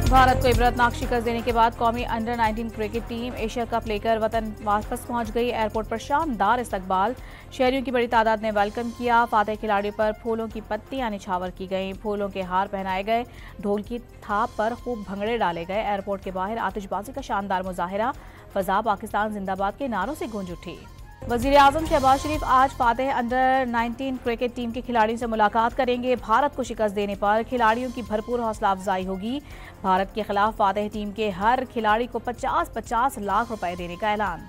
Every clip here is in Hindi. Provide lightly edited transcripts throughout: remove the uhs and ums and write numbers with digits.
भारत को इबरतनाक शिकस्त देने के बाद कौमी under 19 cricket team Asia cup लेकर वतन वापस पहुंच गई। एयरपोर्ट पर शानदार इस्तकबाल, शहरियों की बड़ी तादाद ने वेलकम किया। फातेह खिलाड़ियों पर फूलों की पत्तियां निछावर की गईं, फूलों के हार पहनाए गए, ढोल की थाप पर खूब भंगड़े डाले गए। एयरपोर्ट के बाहर आतिशबाजी का शानदार मुजाहिरा, फजा पाकिस्तान जिंदाबाद के नारों से गूंज उठी। वजीर आजम शहबाज शरीफ आज फातेह अंडर 19 क्रिकेट टीम के खिलाड़ियों से मुलाकात करेंगे। भारत को शिकस्त देने पर खिलाड़ियों की भरपूर हौसला अफजाई होगी। भारत के खिलाफ फातेह टीम के हर खिलाड़ी को 50-50 लाख रुपए देने का ऐलान।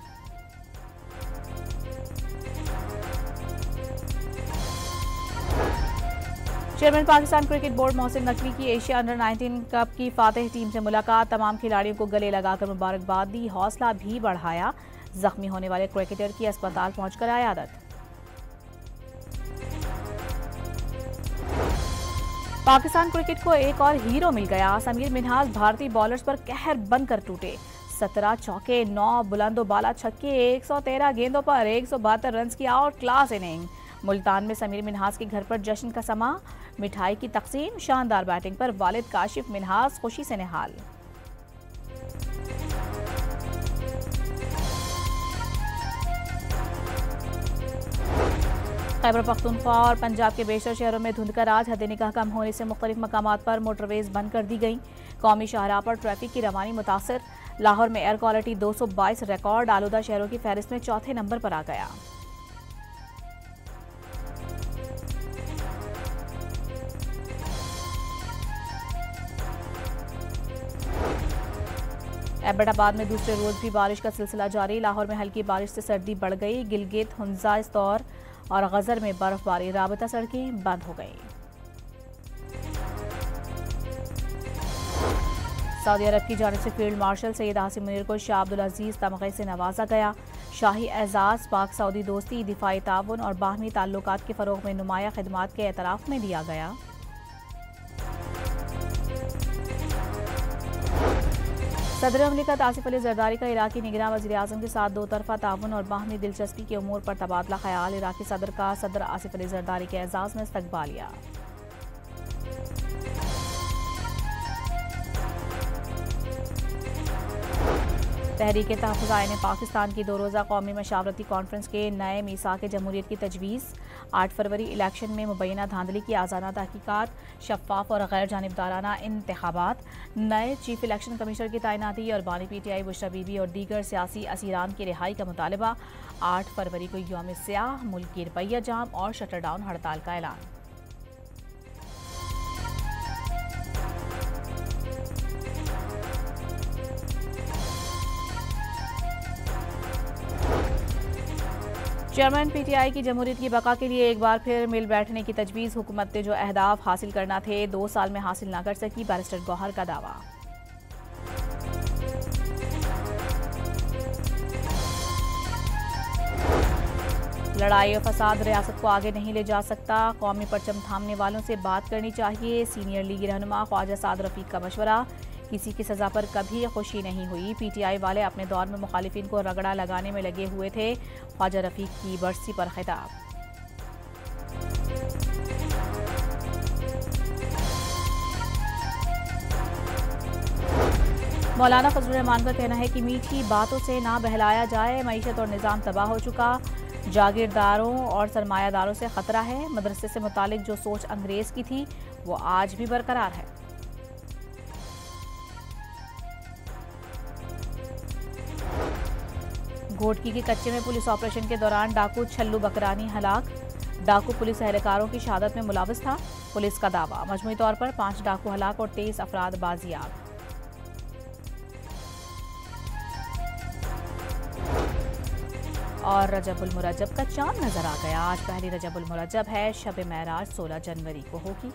Chairman Pakistan cricket board Mohsin Naqvi की एशिया अंडर 19 कप की फातेह टीम से मुलाकात, तमाम खिलाड़ियों को गले लगाकर मुबारकबाद दी, हौसला भी बढ़ाया। जख्मी होने वाले क्रिकेटर की अस्पताल पहुंचकर आयादत। पाकिस्तान क्रिकेट को एक और हीरो मिल गया। समीर मिन्हाज भारतीय बॉलर्स पर कहर बनकर टूटे। 17 चौके, 9 बुलंदो बाला छक्के, 113 गेंदों पर 172 रन की आउट क्लास इनिंग। मुल्तान में समीर मिन्हाज के घर पर जश्न का समा, मिठाई की तकसीम, शानदार बैटिंग पर वालिद काशिफ मिन्हाज खुशी से निहाल। खैबर पख्तूनख्वा और पंजाब के बेशतर शहरों में धुंध का राज, हद निगाह कम होने से मुख्तलिफ मकामात पर मोटरवेज बंद कर दी गई। कौमी शाहराह पर ट्रैफिक की रवानी मुतासर। लाहौर में एयर क्वालिटी 222 रिकॉर्ड, आलूदा शहरों की फहरिस्त में चौथे नंबर पर आ गया। एबटाबाद में दूसरे रोज भी बारिश का सिलसिला जारी। लाहौर में हल्की बारिश से सर्दी बढ़ गई। गिलगित, हुंजा, इस्तौर और गजर में बर्फबारी, राबता सड़कें बंद हो गईं। सऊदी अरब की जानिब से फील्ड मार्शल सैयद आसिम मुनीर को शाह अब्दुल अजीज तमगे से नवाजा गया। शाही एजाज पाक सऊदी दोस्ती, दिफाई ताउन और बाहमी ताल्लुकात के फरोग में नुमाया खिदमात के एतराफ में दिया गया। सदर ममलिकत आसिफ अली जरदारी का इराकी निगरान वज़ीर आज़म के साथ दो तरफा ताउन और बाहमी दिलचस्पी के उमूर पर तबादला ख्याल। इराकी सदर का सदर आसिफ अली जरदारी के एजाज़ में इस्तकबालिया। तहरीक तहफ़्फ़ुज़ आईन पाकिस्तान की 2 रोज़ा कौमी मशावरती कॉन्फ्रेंस के नए मीसाक जमहूरियत की तजवीज़। 8 फरवरी इलेक्शन में मुबैना धांधली की आज़ादा तहकीकात, शफ़ाफ और गैर जानिबदाराना इंतखाबात, नए चीफ इलेक्शन कमिश्नर की तैनाती और बानी PTI बुशरा बीबी और दीगर सियासी असीरान की रिहाई का मुतालबा। 8 फरवरी को यौम स्याह, मुल्क की रुपया जाम और शटर डाउन हड़ताल का ऐलान। चेयरमैन PTI की जमहूरियत की बका के लिए एक बार फिर मिल बैठने की तजवीज़। हुकूमत ने जो अहदाफ हासिल करना थे 2 साल में हासिल ना कर सकी, बैरिस्टर गौहर का दावा। लड़ाई और फसाद रियासत को आगे नहीं ले जा सकता, कौमी परचम थामने वालों से बात करनी चाहिए। सीनियर लीगी रहनुमा ख्वाजा साद रफीक का मशवरा। किसी की सजा पर कभी खुशी नहीं हुई। PTI वाले अपने दौर में मुखालिफिन को रगड़ा लगाने में लगे हुए थे। ख्वाजा रफीक की बरसी पर खिताब। मौलाना फजलुर रहमान का कहना है कि मीठी बातों से ना बहलाया जाए, मईशत और निज़ाम तबाह हो चुका। जागीरदारों और सरमायादारों से खतरा है। मदरसे से मुतालिक जो सोच अंग्रेज की थी वो आज भी बरकरार है। घोटकी के कच्चे में पुलिस ऑपरेशन के दौरान डाकू छल्लू बकरानी हलाक। डाकू पुलिस एहलकारों की शहादत में मुलविस था, पुलिस का दावा। मजमूई तौर पर 5 डाकू हलाक और 23 अफराद बाजियाब। और रजबुल मुरज्जब का चांद नजर आ गया। आज पहली रजबुल मुरज्जब है। शब मेराज 16 जनवरी को होगी।